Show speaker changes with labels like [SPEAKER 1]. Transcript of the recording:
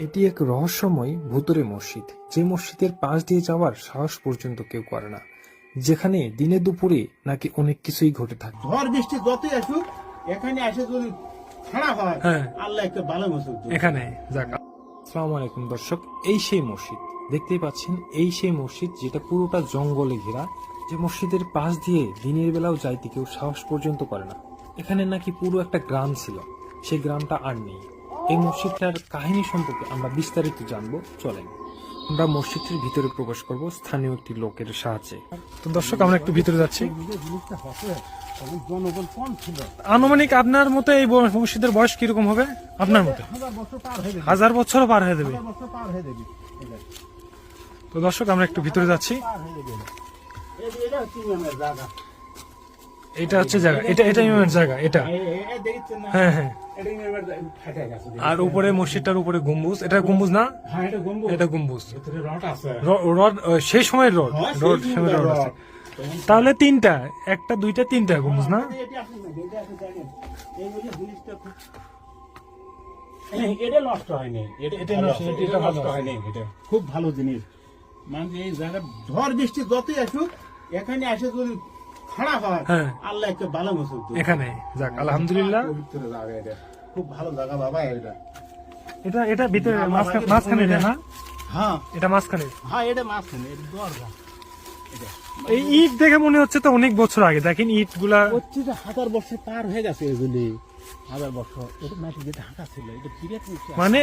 [SPEAKER 1] এটি এক রহস্যময় ভুতুড়ে মসজিদ, যে মসজিদের পাশ দিয়ে যাওয়ার সাহস পর্যন্ত কেউ করে না, যেখানে দিনে দুপুরে নাকি অনেক কিছুই ঘটে থাকে।
[SPEAKER 2] ঝড় বৃষ্টি যতই আসুক এখানে এসে যদি খাড়া হয়, আল্লাহ একটা ভালো মসজিদ
[SPEAKER 1] এখানে যাক। আসসালামু আলাইকুম দর্শক, এই সেই মসজিদ দেখতেই পাচ্ছেন, এই সেই মসজিদ যেটা পুরোটা জঙ্গলে ঘেরা, যে মসজিদের পাশ দিয়ে দিনের বেলাও যাইতে কেউ সাহস পর্যন্ত করে না। এখানে নাকি পুরো একটা গ্রাম ছিল, সেই গ্রামটা আর নেই। এই মসজিদটার কাহিনী সম্পর্কে আমরা বিস্তারিত জানবো, চলেন আমরা মসজিদটির ভিতরে প্রবেশ করব স্থানীয় একটি লোকের সাহায্যে। তো দর্শক, আমরা একটু ভিতরে যাচ্ছি।
[SPEAKER 2] জনগণ কম ছিল।
[SPEAKER 1] আনুমানিক আপনার মতে এই মসজিদের বয়স কিরকম হবে? আপনার মতে 1000 বছর পার হয়ে যাবে। তো দর্শক, আমরা একটু ভিতরে যাচ্ছি। এটা হচ্ছে জায়গা, এটা ইমামের জায়গা, এটা। হ্যাঁ হ্যাঁ। আর উপরে মসজিদটার উপরে গম্বুজ, এটা গম্বুজ না? এটা গম্বুজ, রড সেই সময়ের রড আছে। তাহলে তিনটা, একটা দুইটা তিনটা গম্বুজ না?
[SPEAKER 2] এটা নষ্ট হয়নি, খুব ভালো জিনিস। মানে এই জায়গা ঝড় বৃষ্টি যতই আসুক এখানে এসে যদি খাড়া হয়, আল্লাহ একটা ভালো মসজিদ
[SPEAKER 1] এখানে। যাক, আলহামদুলিল্লাহ,
[SPEAKER 2] খুব ভালো জায়গা বাবা।
[SPEAKER 1] এটা ভিতরে মাঝখানে না?
[SPEAKER 2] হ্যাঁ,
[SPEAKER 1] এটা মাঝখানে।
[SPEAKER 2] হ্যাঁ, এটা মাঝখানে, এটা দরজা।
[SPEAKER 1] এই ইট দেখে মনে হচ্ছে তো অনেক বছর আগে। দেখেন ইট গুলা
[SPEAKER 2] 1000 বছর পার হয়ে গেছে, এগুলি 1000 বছর। এটা মাটি দিয়ে ঢাকা ছিল, এটা বিরাট
[SPEAKER 1] মানে